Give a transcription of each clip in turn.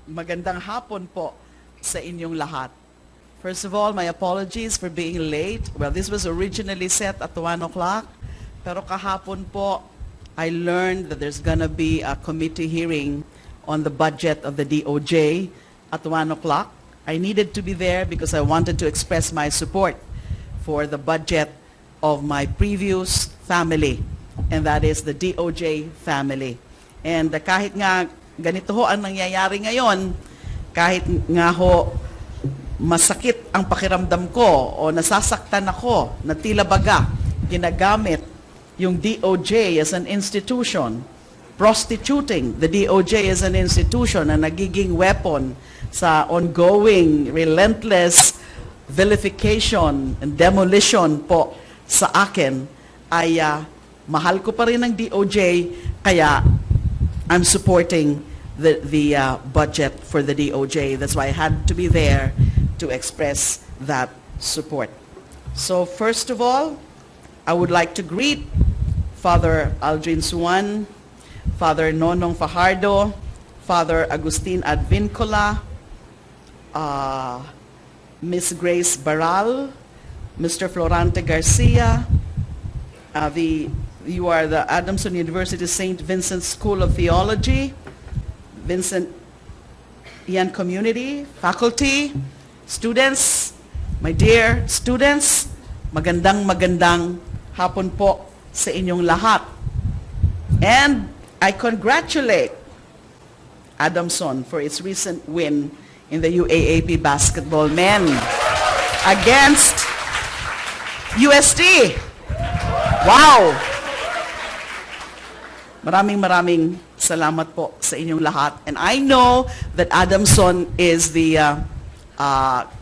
magandang hapon po sa inyong lahat. First of all, my apologies for being late. Well, this was originally set at 1 o'clock, pero kahapon po, I learned that there's gonna be a committee hearing on the budget of the DOJ at 1 o'clock. I needed to be there because I wanted to express my support for the budget of my previous family, and that is the DOJ family. And kahit nga ganito ho ang nangyayari ngayon, kahit nga ho masakit ang pakiramdam ko o nasasaktan ako na tila baga ginagamit yung DOJ as an institution, prostituting the DOJ as an institution na nagiging weapon sa ongoing, relentless vilification and demolition po sa akin, ay mahal ko pa rin ang DOJ, kaya I'm supporting the budget for the DOJ. That's why I had to be there to express that support. So first of all, I would like to greet Father Aldrin Suan, Father Nonong Fajardo, Father Agustin Advincola, Miss Grace Baral, Mr. Florante Garcia, you are the Adamson University St. Vincent School of Theology, Vincent Ian Community, faculty, students, my dear students, magandang hapon po sa inyong lahat. And I congratulate Adamson for its recent win in the UAAP basketball men against UST. Wow! Maraming salamat po sa inyong lahat. And I know that Adamson is the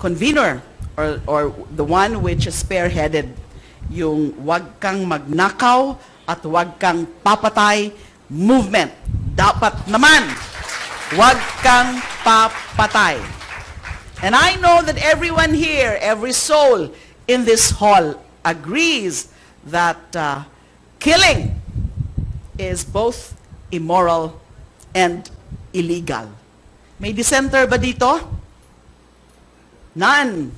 convener or the one which is spearheaded yung wag kang magnakaw at wag kang papatay movement. Dapat naman, wag kang papatay. And I know that everyone here, every soul in this hall agrees that killing is both immoral and illegal. May dissenter ba dito? None.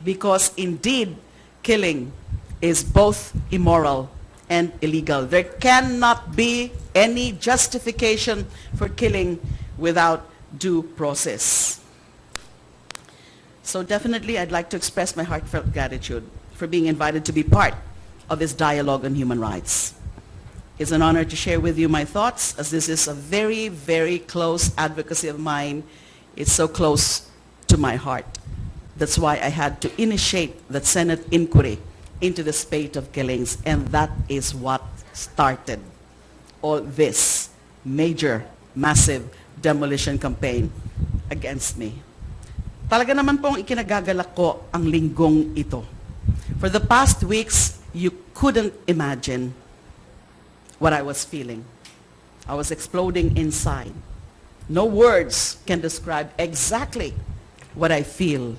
Because indeed, killing is both immoral and illegal. There cannot be any justification for killing without due process. So definitely, I'd like to express my heartfelt gratitude for being invited to be part of this dialogue on human rights. It's an honor to share with you my thoughts, as this is a very, very close advocacy of mine. It's so close to my heart. That's why I had to initiate that Senate inquiry into the spate of killings, and that is what started all this major, massive demolition campaign against me. Talaga naman pong ikinagagalak ko ang linggong ito. For the past weeks, you couldn't imagine what I was feeling. I was exploding inside. No words can describe exactly what I feel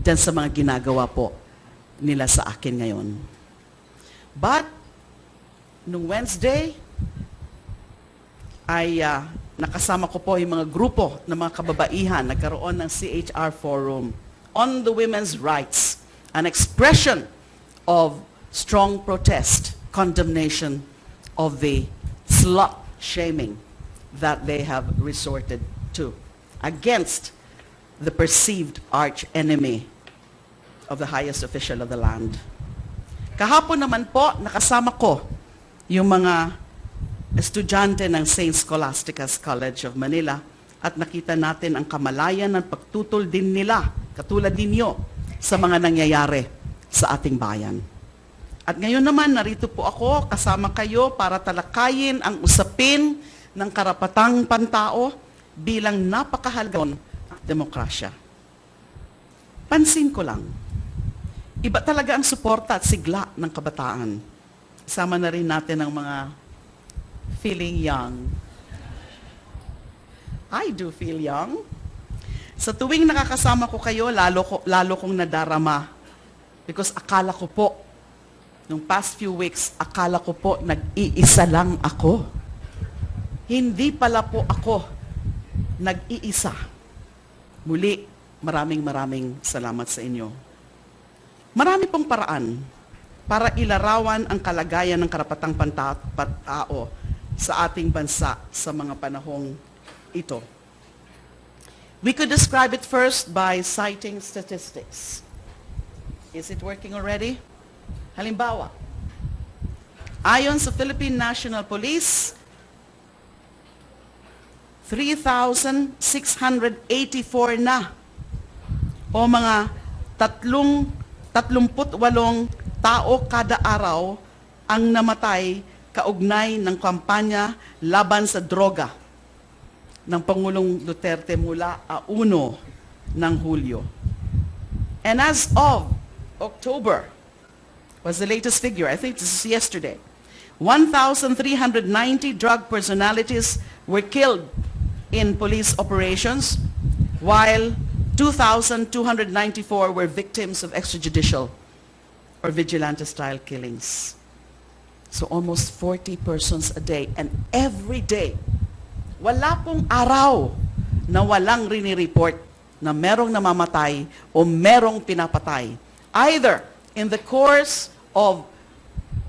dyan sa mga ginagawa po nila sa akin ngayon. But, nung Wednesday, ay nakasama ko po yung mga grupo ng mga kababaihan, nagkaroon ng CHR Forum on the women's rights, an expression of strong protest, condemnation of the slut-shaming that they have resorted to against the perceived arch-enemy of the highest official of the land. Kahapon naman po, nakasama ko yung mga estudyante ng St. Scholastica's College of Manila at nakita natin ang kamalayan ng pagtutol din nila, katulad ninyo, sa mga nangyayari sa ating bayan. At ngayon naman, narito po ako, kasama kayo para talakayin ang usapin ng karapatang pantao bilang napakahalagang demokrasya. Pansin ko lang, iba talaga ang suporta at sigla ng kabataan. Isama na rin natin ang mga feeling young. I do feel young. Sa tuwing nakakasama ko kayo, lalo kong nadarama. Because akala ko po, nung past few weeks, akala ko po nag-iisa lang ako. Hindi pala po ako nag-iisa. Muli, maraming salamat sa inyo. Marami pong paraan para ilarawan ang kalagayan ng karapatang pantao sa ating bansa sa mga panahong ito. We could describe it first by citing statistics. Is it working already? Halimbawa, ayon sa Philippine National Police, 3,684 na o mga 38 tao kada araw ang namatay kaugnay ng kampanya laban sa droga ng Pangulong Duterte mula 1 ng Hulyo. And as of October, was the latest figure, I think this is yesterday, 1,390 drug personalities were killed in police operations, while 2,294 were victims of extrajudicial or vigilante-style killings. So almost 40 persons a day. And every day, wala pong araw na walang rinireport na merong namamatay o merong pinapatay, either in the course of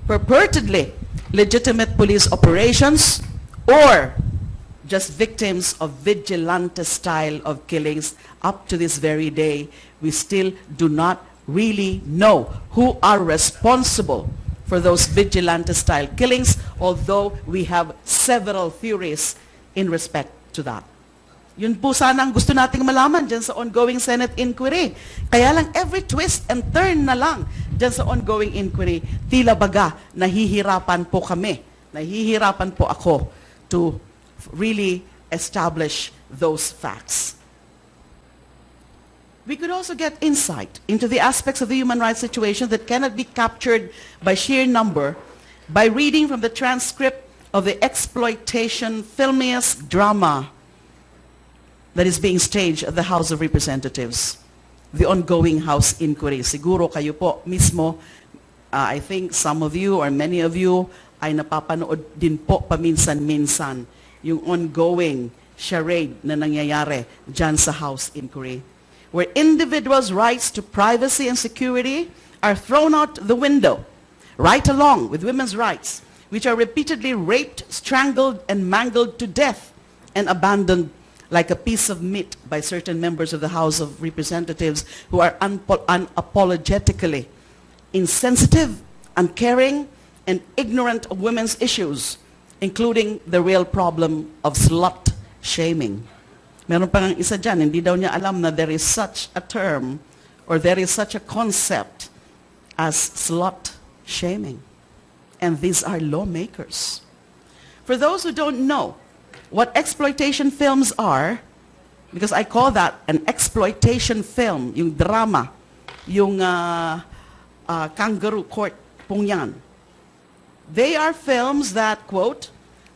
purportedly legitimate police operations or just victims of vigilante style of killings. Up to this very day, we still do not really know who are responsible for those vigilante style killings, although we have several theories in respect to that. Yun po sana ang gusto nating malaman dyan sa ongoing Senate inquiry. Kaya lang every twist and turn na lang dyan sa ongoing inquiry, tila baga nahihirapan po kami, nahihirapan po ako to really establish those facts. We could also get insight into the aspects of the human rights situation that cannot be captured by sheer number by reading from the transcript of the exploitation filmiest drama that is being staged at the House of Representatives, the ongoing House inquiry. Siguro kayo po mismo, I think some of you or many of you ay napapanood din po paminsan-minsan yung ongoing charade na nangyayari dyan sa House inquiry, where individuals' rights to privacy and security are thrown out the window, right along with women's rights, which are repeatedly raped, strangled, and mangled to death and abandoned like a piece of meat by certain members of the House of Representatives who are unapologetically insensitive, uncaring, and ignorant of women's issues, including the real problem of slut shaming. Meron pa ng isa dyan, hindi daw niya alam na there is such a term or there is such a concept as slut shaming. And these are lawmakers. For those who don't know what exploitation films are, because I call that an exploitation film, yung drama, yung kangaroo court pong yan. They are films that, quote,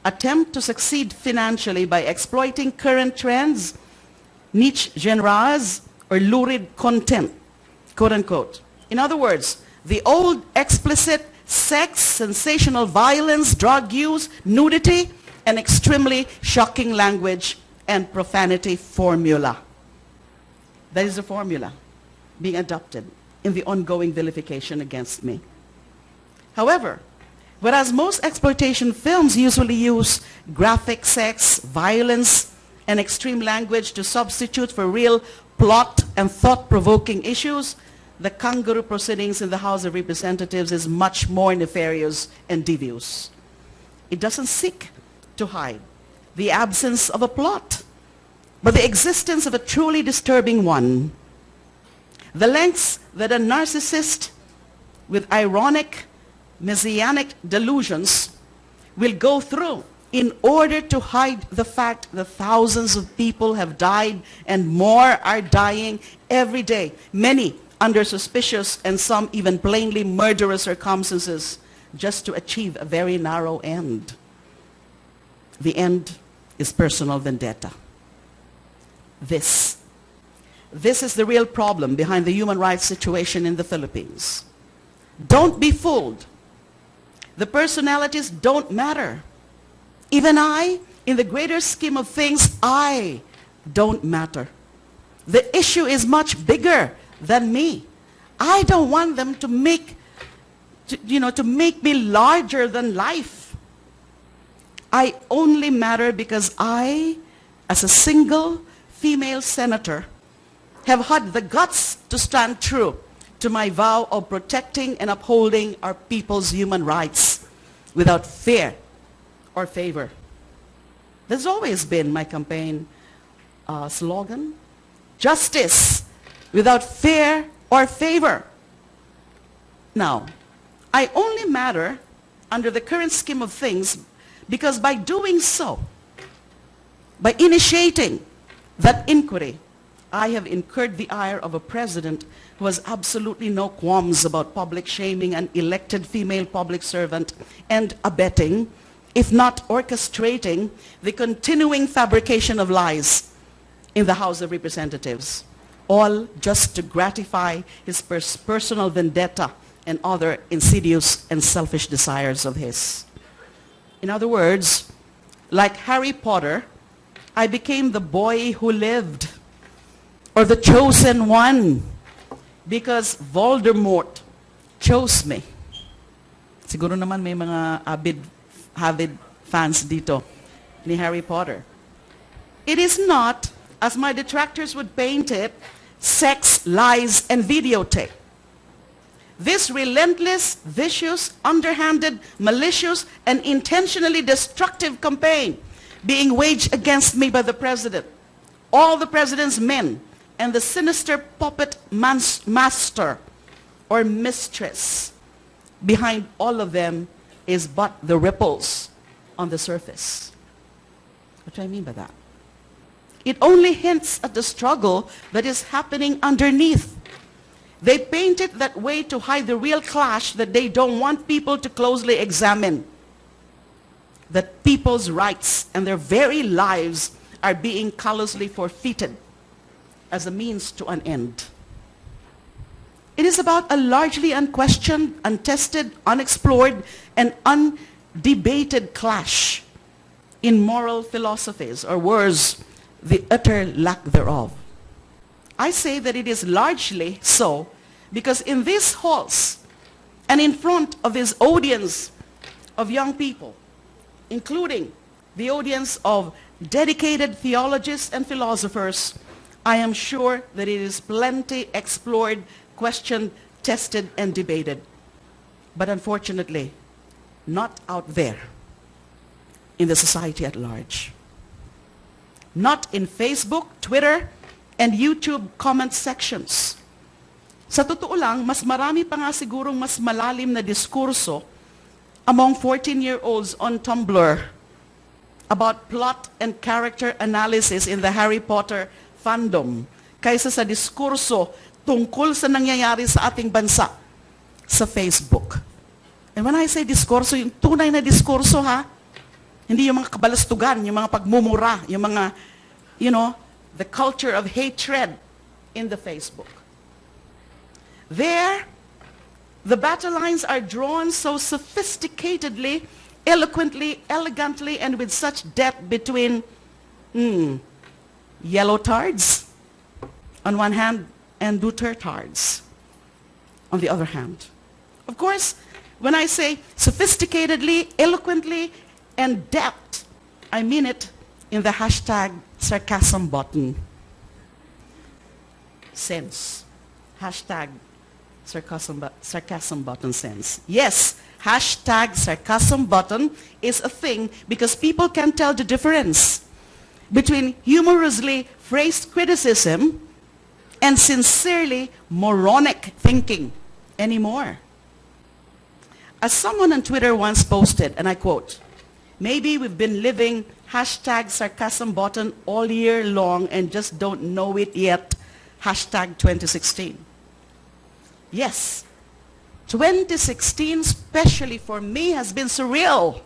attempt to succeed financially by exploiting current trends, niche genres, or lurid content, quote unquote. In other words, the old explicit sex, sensational violence, drug use, nudity, and extremely shocking language and profanity formula. That is the formula being adopted in the ongoing vilification against me. However, whereas most exploitation films usually use graphic sex, violence, and extreme language to substitute for real plot and thought-provoking issues, the kangaroo proceedings in the House of Representatives is much more nefarious and devious. It doesn't seek to hide the absence of a plot, but the existence of a truly disturbing one. The lengths that a narcissist with ironic, messianic delusions will go through in order to hide the fact that thousands of people have died and more are dying every day, many under suspicious and some even plainly murderous circumstances, just to achieve a very narrow end. The end is personal vendetta. This is the real problem behind the human rights situation in the Philippines. Don't be fooled. The personalities don't matter. Even I, In the greater scheme of things, I don't matter. The issue is much bigger than me. I don't want them to make me larger than life. I only matter because I, as a single female senator, have had the guts to stand true to my vow of protecting and upholding our people's human rights without fear or favor. That's always been my campaign slogan. Justice without fear or favor. Now, I only matter under the current scheme of things because by doing so, by initiating that inquiry, I have incurred the ire of a president who has absolutely no qualms about public shaming an elected female public servant and abetting, if not orchestrating, the continuing fabrication of lies in the House of Representatives, all just to gratify his personal vendetta and other insidious and selfish desires of his. In other words, like Harry Potter, I became the boy who lived, or the chosen one, because Voldemort chose me. Siguro naman may mga avid fans dito ni Harry Potter. It is not, as my detractors would paint it, sex, lies, and videotape. This relentless, vicious, underhanded, malicious, and intentionally destructive campaign being waged against me by the President, all the President's men, and the sinister puppet master or mistress behind all of them is but the ripples on the surface. What do I mean by that? It only hints at the struggle that is happening underneath. They paint it that way to hide the real clash that they don't want people to closely examine. That people's rights and their very lives are being callously forfeited as a means to an end. It is about a largely unquestioned, untested, unexplored, and undebated clash in moral philosophies, or worse, the utter lack thereof. I say that it is largely so because in these halls and in front of this audience of young people, including the audience of dedicated theologians and philosophers, I am sure that it is plenty explored, questioned, tested, and debated. But unfortunately, not out there in the society at large. Not in Facebook, Twitter, and YouTube comment sections. Sa totoo lang, mas marami pa nga sigurong mas malalim na diskurso among 14-year-olds on Tumblr about plot and character analysis in the Harry Potter fandom kaysa sa diskurso tungkol sa nangyayari sa ating bansa sa Facebook. And when I say diskurso, yung tunay na diskurso ha, hindi yung mga kabalastugan, yung mga pagmumura, yung mga, the culture of hatred in the Facebook. There, the battle lines are drawn so sophisticatedly, eloquently, elegantly, and with such depth between yellow tards on one hand and DUtartes on the other hand. Of course, when I say sophisticatedly, eloquently, and depth, I mean it in the hashtag sarcasm button sense. Hashtag sarcasm button sense. Yes, hashtag sarcasm button is a thing because people can tell the difference between humorously phrased criticism and sincerely moronic thinking anymore. As someone on Twitter once posted, and I quote, "Maybe we've been living hashtag sarcasm button all year long and just don't know it yet. Hashtag 2016. Yes, 2016, especially for me, has been surreal.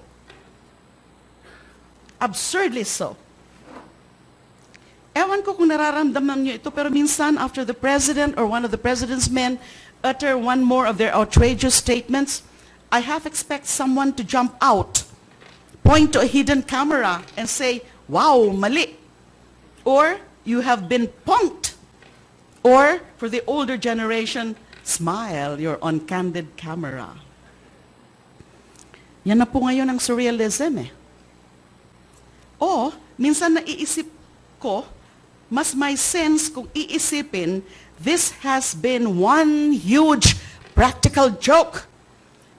Absurdly so. Ewan ko kung nararamdaman niyo ito, pero minsan after the president or one of the president's men utter one more of their outrageous statements, I half expect someone to jump out, point to a hidden camera and say, wow, mali. Or you have been punked. Or, for the older generation, smile, you're on candid camera. Yan na po ngayon ang surrealism eh. O, minsan naiisip ko, mas may sense kung iisipin, this has been one huge practical joke.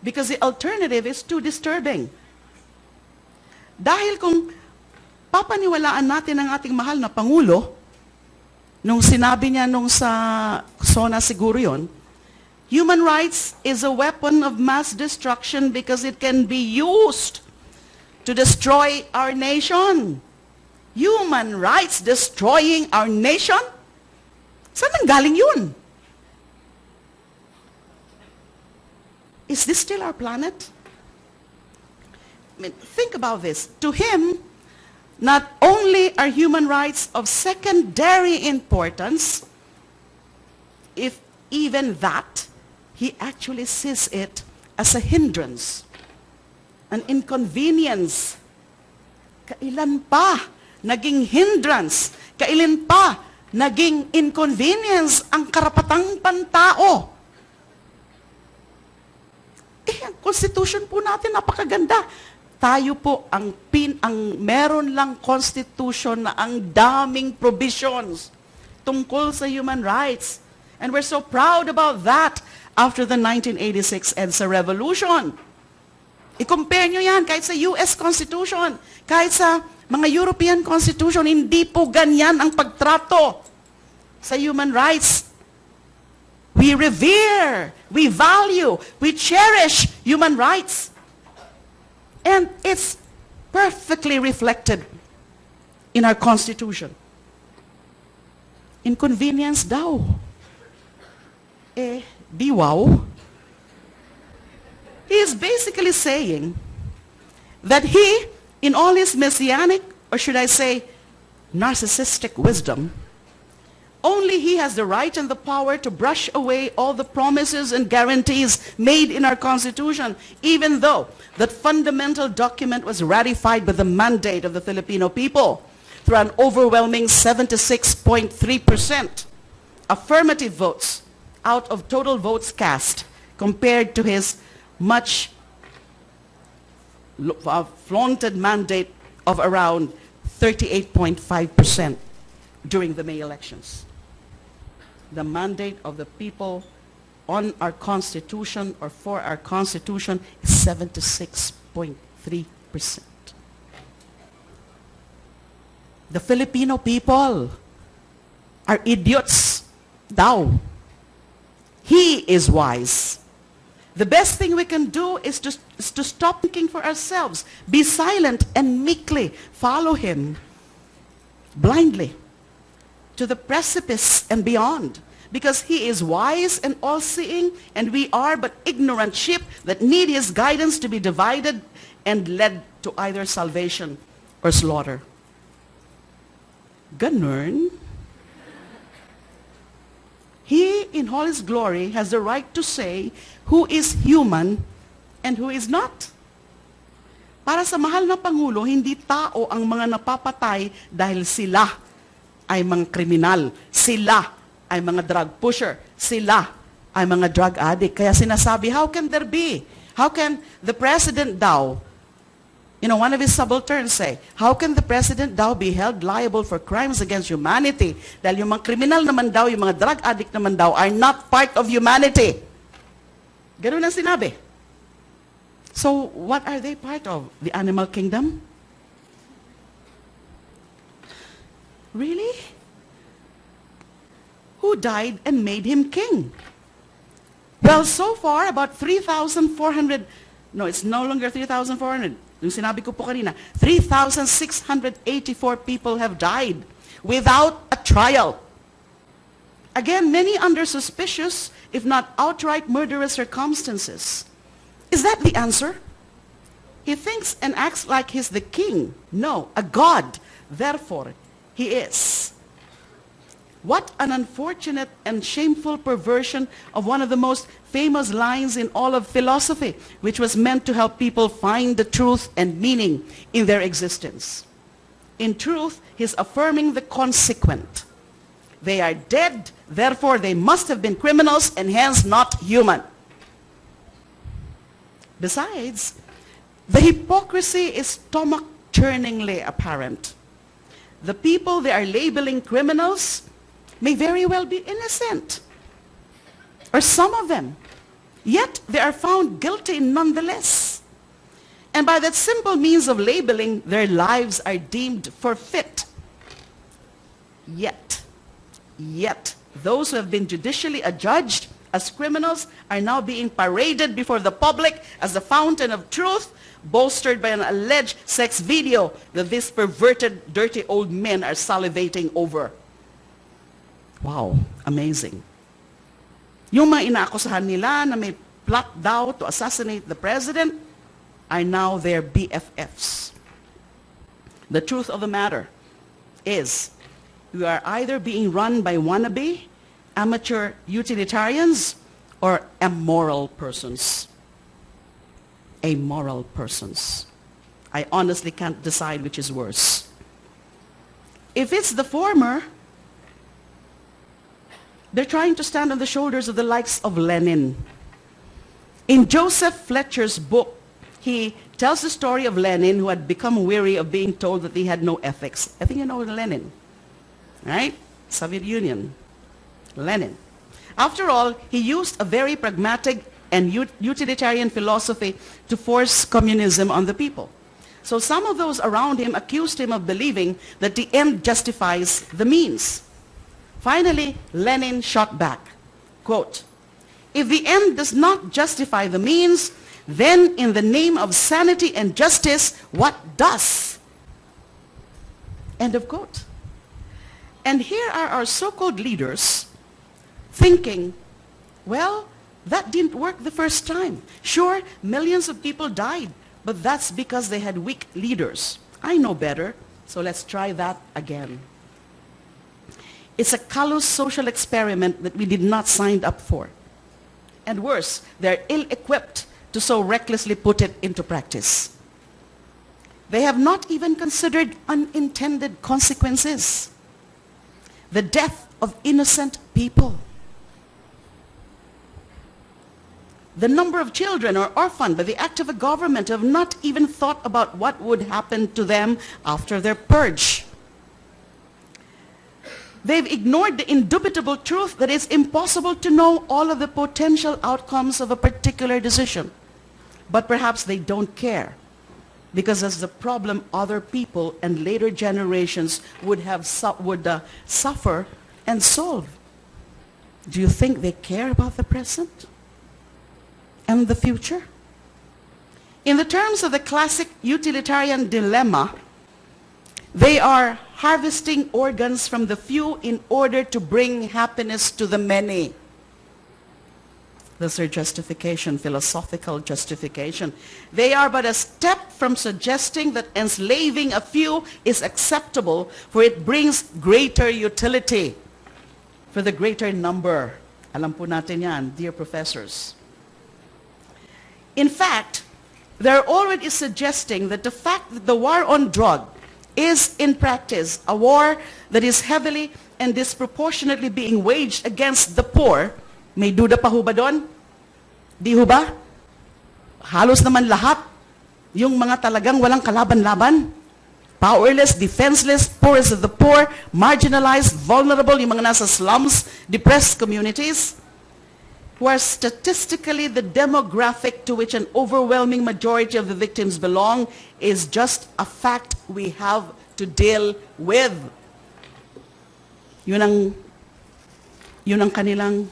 Because the alternative is too disturbing. Dahil kung papaniwalaan natin ang ating mahal na Pangulo, nung sinabi niya nung sa SONA siguro yun, human rights is a weapon of mass destruction because it can be used to destroy our nation. Human rights destroying our nation? Saan nanggaling yun? Is this still our planet? I mean, think about this. To him, not only are human rights of secondary importance, if even that, he actually sees it as a hindrance, an inconvenience. Kailan pa naging hindrance? Kailan pa naging inconvenience ang karapatang pantao? Ang Constitution po natin, napakaganda. Tayo po ang meron lang Constitution na ang daming provisions tungkol sa human rights. And we're so proud about that after the 1986 EDSA Revolution. I-compare nyo yan kahit sa US Constitution, kahit sa mga European Constitution, hindi po ganyan ang pagtrato sa human rights. We revere, we value, we cherish human rights. And it's perfectly reflected in our Constitution. Inconvenience daw. Di wow. He is basically saying that he, in all his messianic, or should I say, narcissistic wisdom, only he has the right and the power to brush away all the promises and guarantees made in our Constitution, even though that fundamental document was ratified by the mandate of the Filipino people through an overwhelming 76.3% affirmative votes out of total votes cast, compared to his much flaunted mandate of around 38.5% during the May elections. The mandate of the people on our Constitution or for our Constitution is 76.3%. The Filipino people are idiots daw. He is wise. The best thing we can do is to stop thinking for ourselves. Be silent and meekly follow him blindly to the precipice and beyond. Because he is wise and all-seeing, and we are but ignorant sheep that need his guidance to be divided and led to either salvation or slaughter. Ganun. He, in all his glory, has the right to say who is human and who is not. Para sa mahal na Pangulo, hindi tao ang mga napapatay dahil sila ay mga kriminal. Sila ay mga drug pusher. Sila ay mga drug addict. Kaya sinasabi, how can there be? How can the president daw, one of his subalterns say, how can the president daw be held liable for crimes against humanity? Dahil yung mga kriminal naman daw, yung mga drug addict naman daw, are not part of humanity. Ganun ang sinabi. So, what are they part of? The animal kingdom? Really? Who died and made him king? Well, so far, about 3,400, no, it's no longer 3,400. Yung sinabi ko po kanina, 3,684 people have died without a trial. Again, many under suspicious, if not outright murderous circumstances. Is that the answer? He thinks and acts like he's the king. No, a god. Therefore, he is. What an unfortunate and shameful perversion of one of the most famous lines in all of philosophy, which was meant to help people find the truth and meaning in their existence. In truth, he's affirming the consequent. They are dead, therefore they must have been criminals and hence not human. Besides, the hypocrisy is stomach-churningly apparent. The people they are labeling criminals may very well be innocent, or some of them, yet they are found guilty nonetheless. And by that simple means of labeling, their lives are deemed forfeit. Yet, those who have been judicially adjudged as criminals are now being paraded before the public as the fountain of truth, bolstered by an alleged sex video that these perverted, dirty old men are salivating over. Wow, amazing. Yung mga inaakusahan nila na may plot daw to assassinate the president are now their BFFs. The truth of the matter is we are either being run by wannabe, amateur utilitarians, or immoral persons. Amoral persons. I honestly can't decide which is worse. If it's the former, they're trying to stand on the shoulders of the likes of Lenin. In Joseph Fletcher's book, he tells the story of Lenin, who had become weary of being told that he had no ethics. I think you know Lenin, right? Soviet Union. Lenin. After all, he used a very pragmatic and utilitarian philosophy to force communism on the people. So some of those around him accused him of believing that the end justifies the means. Finally, Lenin shot back, quote, "If the end does not justify the means, then in the name of sanity and justice, what does?" End of quote. And here are our so-called leaders thinking, well, that didn't work the first time. Sure, millions of people died, but that's because they had weak leaders. I know better, so let's try that again. It's a callous social experiment that we did not sign up for. And worse, they're ill-equipped to so recklessly put it into practice. They have not even considered unintended consequences. The death of innocent people. The number of children are orphaned by the act of a government who have not even thought about what would happen to them after their purge. They've ignored the indubitable truth that it's impossible to know all of the potential outcomes of a particular decision. But perhaps they don't care, because that's the problem other people and later generations would suffer and solve. Do you think they care about the present and the future? In the terms of the classic utilitarian dilemma, they are harvesting organs from the few in order to bring happiness to the many. That's their justification, philosophical justification. They are but a step from suggesting that enslaving a few is acceptable, for it brings greater utility for the greater number. Alam po natin yan, dear professors. In fact, they're already suggesting that the fact that the war on drug is in practice a war that is heavily and disproportionately being waged against the poor. May duda pa ho ba doon? Di ho ba? Halos naman lahat. Yung mga talagang walang kalaban-laban. Powerless, defenseless, poorest of the poor, marginalized, vulnerable, yung mga nasa slums, depressed communities, who are statistically the demographic to which an overwhelming majority of the victims belong, is just a fact we have to deal with. Yun ang kanilang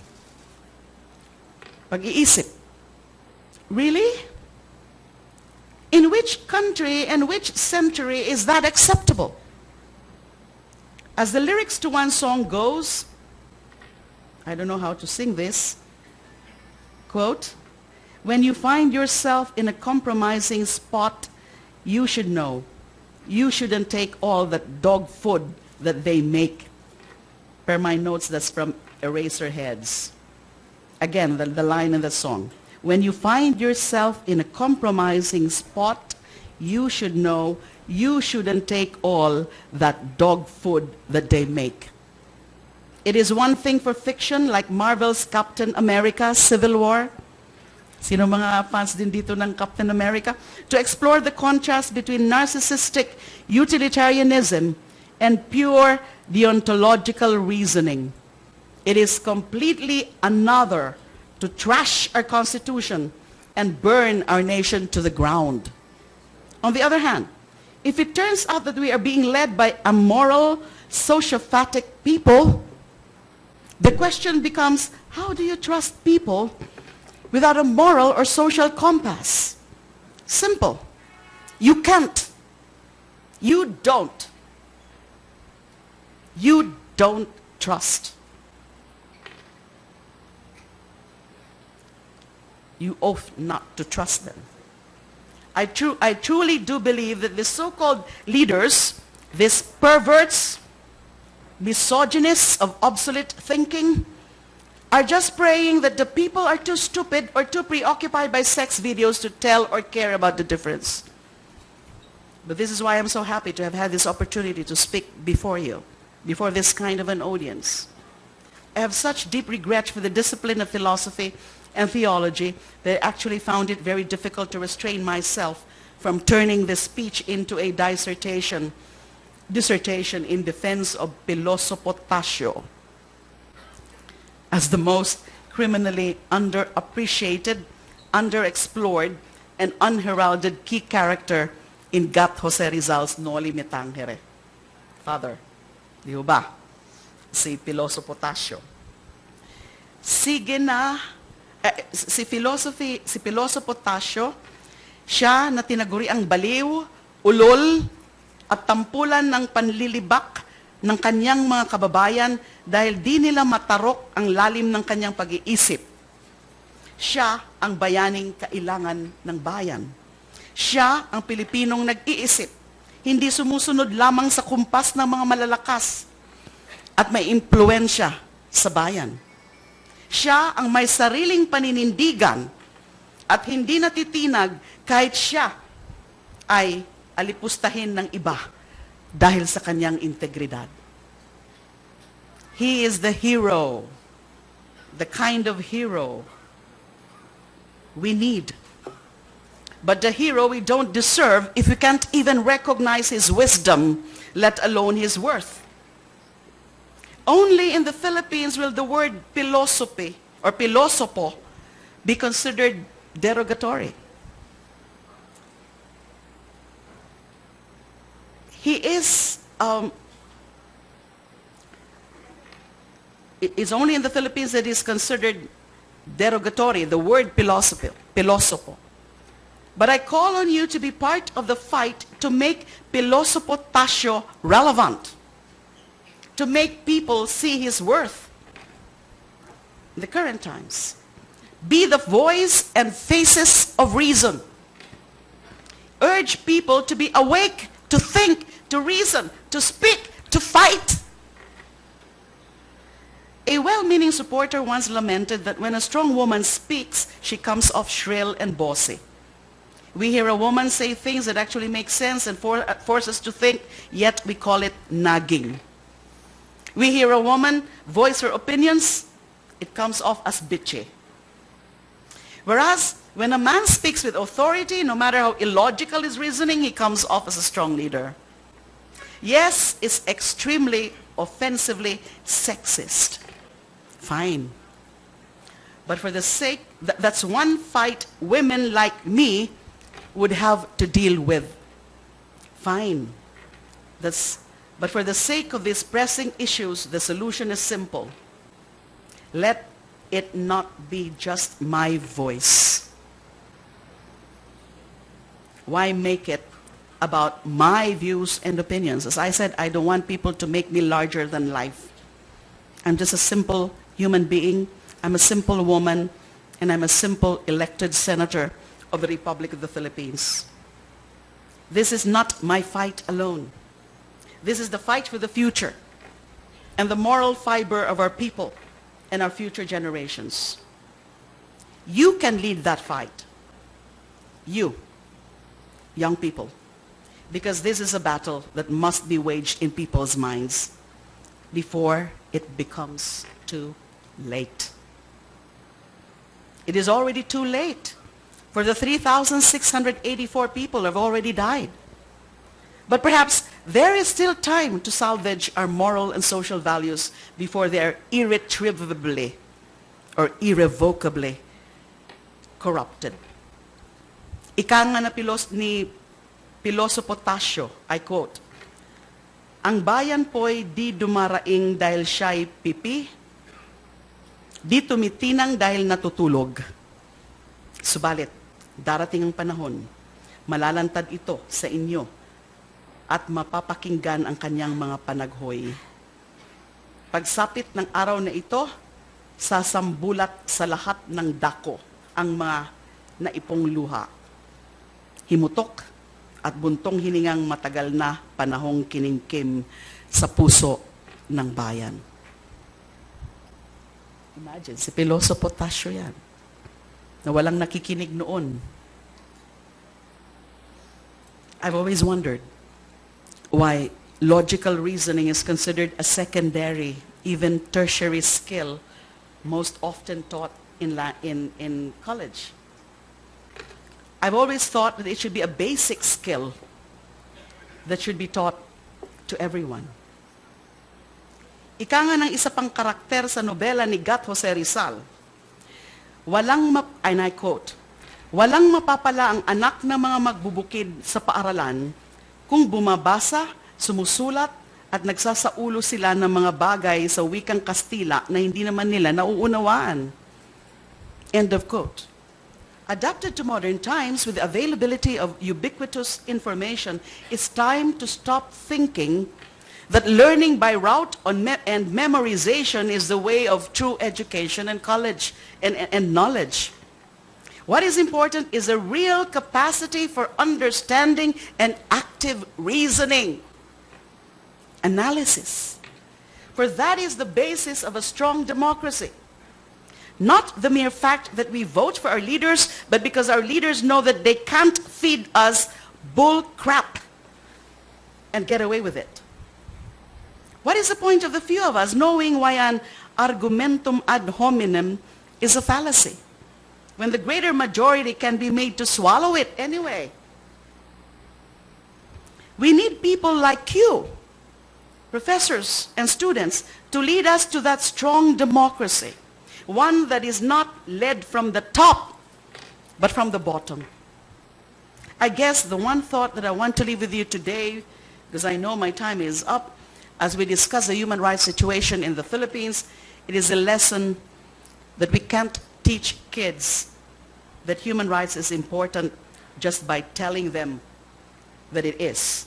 pag-iisip. Really? In which country and which century is that acceptable? As the lyrics to one song goes, I don't know how to sing this, quote, "When you find yourself in a compromising spot, you should know you shouldn't take all that dog food that they make." Per my notes, that's from Eraserheads. Again, the line in the song. When you find yourself in a compromising spot, you should know you shouldn't take all that dog food that they make. It is one thing for fiction like Marvel's Captain America, Civil War. Sino mga fans din dito ng Captain America? To explore the contrast between narcissistic utilitarianism and pure deontological reasoning. It is completely another to trash our Constitution and burn our nation to the ground. On the other hand, if it turns out that we are being led by immoral, sociopathic people, the question becomes, how do you trust people without a moral or social compass? Simple. You can't. You don't. You don't trust. You ought not to trust them. I truly do believe that the so-called leaders, these perverts, misogynists of obsolete thinking, are just praying that the people are too stupid or too preoccupied by sex videos to tell or care about the difference. But this is why I'm so happy to have had this opportunity to speak before you, before this kind of an audience. I have such deep regret for the discipline of philosophy and theology that I actually found it very difficult to restrain myself from turning the speech into a dissertation in defense of Pilosopotasio as the most criminally underappreciated, underexplored, and unheralded key character in Gat Jose Rizal's Noli Me Tangere. Father, di ba? Si Pilosopotasio. Sige na, si Pilosopotasio, siya na tinaguri ang baliw, ulol, at tampulan ng panlilibak ng kanyang mga kababayan dahil di nila matarok ang lalim ng kanyang pag-iisip. Siya ang bayaning kailangan ng bayan. Siya ang Pilipinong nag-iisip, hindi sumusunod lamang sa kumpas ng mga malalakas at may impluensya sa bayan. Siya ang may sariling paninindigan at hindi natitinag kahit siya ay alipustahin ng iba dahil sa kanyang integridad. He is the hero, the kind of hero we need. But the hero we don't deserve if we can't even recognize his wisdom, let alone his worth. Only in the Philippines will the word philosophy or pilosopo be considered derogatory. He is, it's only in the Philippines that is considered derogatory, the word pilosopo. But I call on you to be part of the fight to make Pilosopotasio relevant, to make people see his worth in the current times. Be the voice and faces of reason. Urge people to be awake, to think, to reason, to speak, to fight. A well-meaning supporter once lamented that when a strong woman speaks, she comes off shrill and bossy. We hear a woman say things that actually make sense and force us to think, yet we call it nagging. We hear a woman voice her opinions, it comes off as bitchy. Whereas, when a man speaks with authority, no matter how illogical his reasoning, he comes off as a strong leader. Yes, it's extremely, offensively sexist. Fine. But for the sake, that's one fight women like me would have to deal with. Fine. But for the sake of these pressing issues, the solution is simple. Let it not be just my voice. Why make it about my views and opinions? As I said, I don't want people to make me larger than life. I'm just a simple human being. I'm a simple woman, and I'm a simple elected senator of the Republic of the Philippines. This is not my fight alone. This is the fight for the future. and the moral fiber of our people and our future generations. You can lead that fight. You, young people. Because this is a battle that must be waged in people's minds before it becomes too late. It is already too late, for the 3,684 people who have already died. But perhaps there is still time to salvage our moral and social values before they are irretrievably or irrevocably corrupted. Ika nga ni Pilosopo Tasio, I quote, "Ang bayan po'y di dumaraing dahil siya'y pipi, di tumitinang dahil natutulog. Subalit, darating ang panahon, malalantad ito sa inyo at mapapakinggan ang kanyang mga panaghoy. Pagsapit ng araw na ito, sasambulat sa lahat ng dako ang mga naipong luha. Himutok at buntong hiningang matagal na panahong kinimkim sa puso ng bayan." Imagine, si Pilosopo Tasio yan, na walang nakikinig noon. I've always wondered why logical reasoning is considered a secondary, even tertiary skill most often taught in college. I've always thought that it should be a basic skill that should be taught to everyone. Ika nga ng isa pang karakter sa nobela ni Gat Jose Rizal, and I quote, "Walang mapapala ang anak ng mga magbubukid sa paaralan kung bumabasa, sumusulat, at nagsasaulo sila ng mga bagay sa wikang Kastila na hindi naman nila nauunawaan." End of quote. Adapted to modern times with the availability of ubiquitous information, it's time to stop thinking that learning by rote and memorization is the way of true education and college and knowledge. What is important is a real capacity for understanding and active reasoning, analysis. For that is the basis of a strong democracy. Not the mere fact that we vote for our leaders, but because our leaders know that they can't feed us bull crap and get away with it. What is the point of the few of us knowing why an argumentum ad hominem is a fallacy, when the greater majority can be made to swallow it anyway? We need people like you, professors and students, to lead us to that strong democracy, one that is not led from the top, but from the bottom. I guess the one thought that I want to leave with you today, because I know my time is up, as we discuss the human rights situation in the Philippines, it is a lesson that we can't teach kids that human rights is important just by telling them that it is.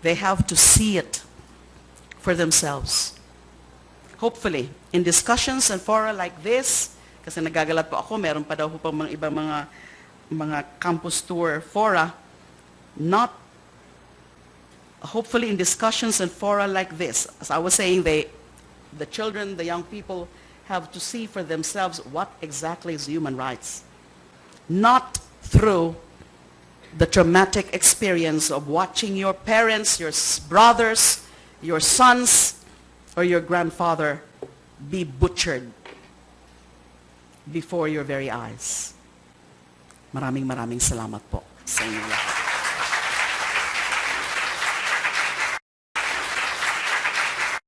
They have to see it for themselves. Hopefully, in discussions and fora like this, kasi nagagalat po ako, meron pa daw po pang mga ibang mga campus tour fora, hopefully in discussions and fora like this, as I was saying, the children, the young people have to see for themselves what exactly is human rights. Not through the traumatic experience of watching your parents, your brothers, your sons, or your grandfather be butchered before your very eyes. Maraming salamat po sa inyo lahat.